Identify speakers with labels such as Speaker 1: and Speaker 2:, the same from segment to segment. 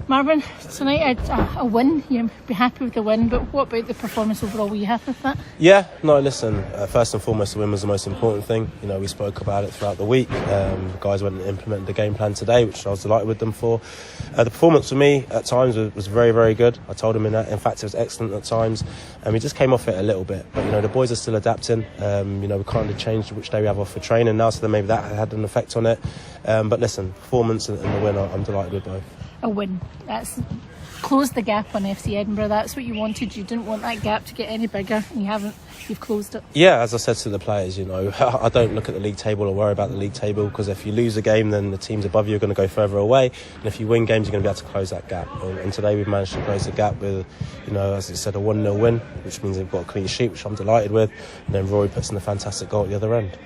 Speaker 1: Marvin, tonight a win. You'll be happy with the win, but what about the performance overall? Were you happy with that?
Speaker 2: Yeah, no, listen, first and foremost, the win was the most important thing. We spoke about it throughout the week. The guys went and implemented the game plan today, which I was delighted with them for. The performance for me at times was very, very good. I told them in fact, it was excellent at times. And we just came off it a little bit. But, the boys are still adapting. We kind of changed which day we have off for training now, so then maybe that had an effect on it. But listen, performance and the win, I'm delighted with both.
Speaker 1: A win. That's closed the gap on FC Edinburgh. That's what you wanted. You didn't want that gap to get any bigger, and you haven't. You've closed it. Yeah,
Speaker 2: as I said to the players, I don't look at the league table or worry about the league table, because if you lose a game, then the teams above you are going to go further away, and if you win games, you're going to be able to close that gap. And today we've managed to close the gap with, as I said, a 1-0 win, which means they've got a clean sheet, which I'm delighted with. And then Rory puts in a fantastic goal at the other end.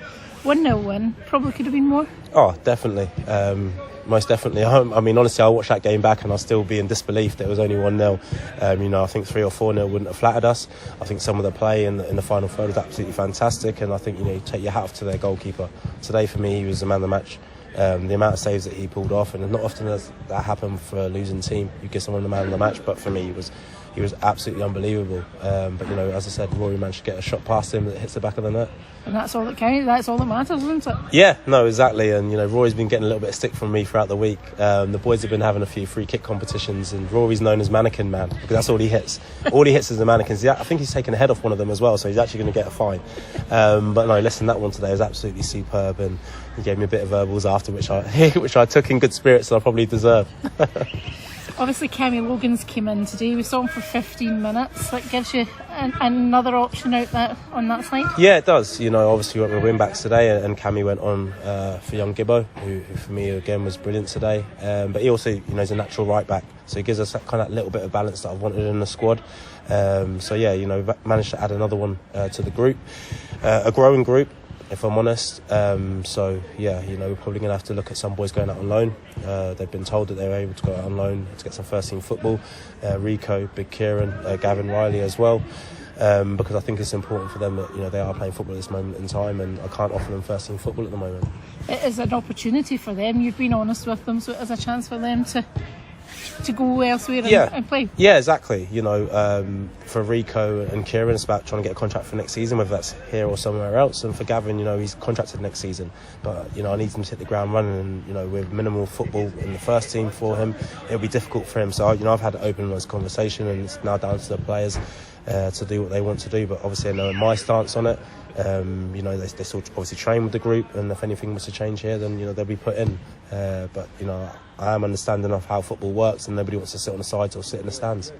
Speaker 1: 1-0 win. Probably could have been more.
Speaker 2: Oh, definitely. Most definitely. I mean, honestly, I'll watch that game back and I'll still be in disbelief that it was only 1-0. I think 3 or 4-0 wouldn't have flattered us. I think some of the play in the final third was absolutely fantastic, and I think you take your hat off to their goalkeeper. Today, for me, he was the man of the match. The amount of saves that he pulled off, and not often does that happen for a losing team. You give someone the man of the match, but for me, he was absolutely unbelievable. But as I said, Rory managed to get a shot past him that hits the back of the net.
Speaker 1: And that's all that counts. That's all that matters, isn't it?
Speaker 2: Yeah, no, exactly. And Rory's been getting a little bit of stick from me throughout the week. The boys have been having a few free kick competitions, and Rory's known as Mannequin Man, because that's all he hits. All he hits is the mannequins. I think he's taken a head off one of them as well, so he's actually going to get a fine. But no, listen, that one today was absolutely superb, and he gave me a bit of verbals after, which I took in good spirits, and I probably deserve.
Speaker 1: Obviously, Cammy Logan's came in today. We saw him for 15 minutes. That gives you another option out there on that side. Yeah,
Speaker 2: it does. Obviously we went with wing backs today, and Cammy went on for young Gibbo, who for me again was brilliant today. But he also, is a natural right back, so he gives us that kind of little bit of balance that I've wanted in the squad. Managed to add another one to the group, a growing group, if I'm honest. We're probably going to have to look at some boys going out on loan. They've been told that they were able to go out on loan to get some first team football. Rico, Big Kieran, Gavin Riley as well. Because I think it's important for them that they are playing football at this moment in time, and I can't offer them first team football at the moment.
Speaker 1: It is an opportunity for them. You've been honest with them, so it is a chance for them to go elsewhere and play. Yeah, exactly.
Speaker 2: For Rico and Kieran, it's about trying to get a contract for next season, whether that's here or somewhere else. And for Gavin, he's contracted next season. But, I need him to hit the ground running. And, with minimal football in the first team for him, it'll be difficult for him. So, I've had an open and honest conversation, and it's now down to the players to do what they want to do. But obviously I know my stance on it. They still obviously train with the group, and if anything was to change here, then they'll be put in. But I am understanding of how football works, and nobody wants to sit on the sides or sit in the stands.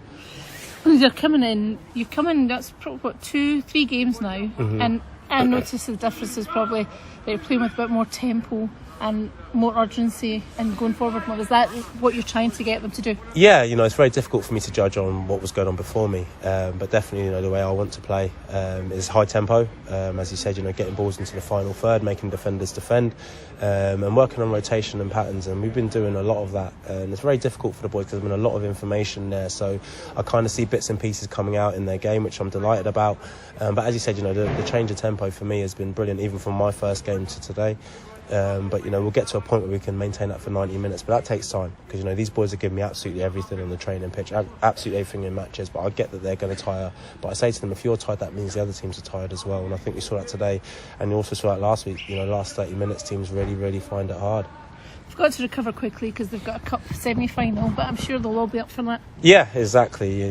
Speaker 1: You're coming in. You've come in. That's probably 2-3 games now, mm-hmm. And I notice the difference is probably that you're playing with a bit more tempo and more urgency and going forward more. Is that what you're trying to get them to do?
Speaker 2: Yeah, it's very difficult for me to judge on what was going on before me, but definitely the way I want to play is high tempo, as you said, getting balls into the final third, making defenders defend, and working on rotation and patterns, and we've been doing a lot of that, and it's very difficult for the boys because there's been a lot of information there, so I kind of see bits and pieces coming out in their game, which I'm delighted about, but as you said, the change of tempo for me has been brilliant, even from my first game to today. But we'll get to a point where we can maintain that for 90 minutes, but that takes time, because these boys are giving me absolutely everything on the training pitch, absolutely everything in matches, but I get that they're going to tire, but I say to them, if you're tired, that means the other teams are tired as well, and I think we saw that today, and you also saw that last week. Last 30 minutes teams really find it hard.
Speaker 1: They've got to recover quickly because they've got a cup semi-final, but I'm sure they'll all be up for that.
Speaker 2: Yeah, exactly.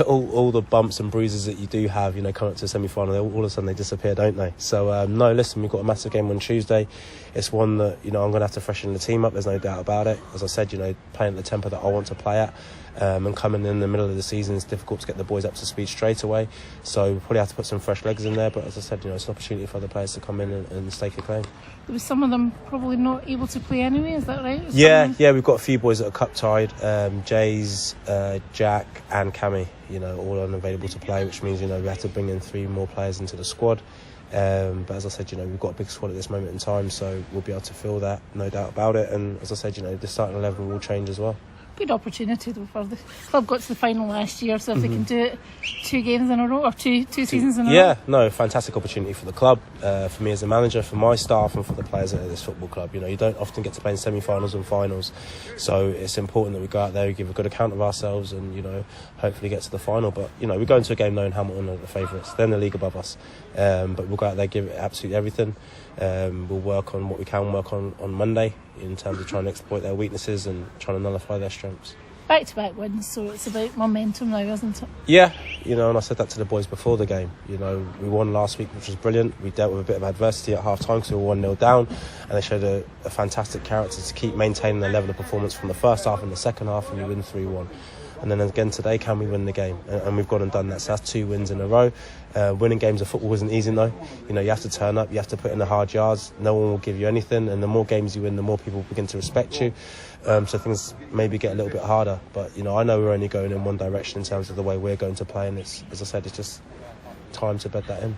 Speaker 2: All the bumps and bruises that you do have, coming up to the semi-final, all of a sudden they disappear, don't they? So no, listen, we've got a massive game on Tuesday. It's one that I'm going to have to freshen the team up. There's no doubt about it. As I said, playing at the tempo that I want to play at, and coming in the middle of the season, it's difficult to get the boys up to speed straight away. So we'll probably have to put some fresh legs in there. But as I said, it's an opportunity for other players to come in and stake a claim.
Speaker 1: There was some of them probably not able to play anyway. Is that right?
Speaker 2: Yeah. We've got a few boys that are cup tied. Jays, Jack, and Cammy. All unavailable to play, which means we have to bring in 3 more players into the squad. But as I said, we've got a big squad at this moment in time, so we'll be able to fill that, no doubt about it. And as I said, the starting 11 will change as well.
Speaker 1: good opportunity though for the club. Got to the final last year, so if they can do it 2 games in a row or two seasons in a row.
Speaker 2: Yeah, no, fantastic opportunity for the club, for me as a manager, for my staff, and for the players at this football club. You don't often get to play in semi-finals and finals, so it's important that we go out there, we give a good account of ourselves, and hopefully get to the final. But we go into a game knowing Hamilton are the favourites. They're in the league above us, but we'll go out there, give it absolutely everything. We'll work on what we can work on Monday in terms of trying to exploit their weaknesses and trying to nullify their strengths.
Speaker 1: Back-to-back wins, so it's about momentum now, isn't it?
Speaker 2: Yeah, and I said that to the boys before the game. We won last week, which was brilliant. We dealt with a bit of adversity at half-time because we were 1-0 down, and they showed a fantastic character to keep maintaining their level of performance from the first half and the second half, and you win 3-1. And then again today, can we win the game? And we've gone and done that. So that's 2 wins in a row. Winning games of football isn't easy though. You have to turn up, you have to put in the hard yards. No one will give you anything, and the more games you win, the more people begin to respect you. So things maybe get a little bit harder. But I know we're only going in one direction in terms of the way we're going to play, and it's, as I said, it's just time to bed that in.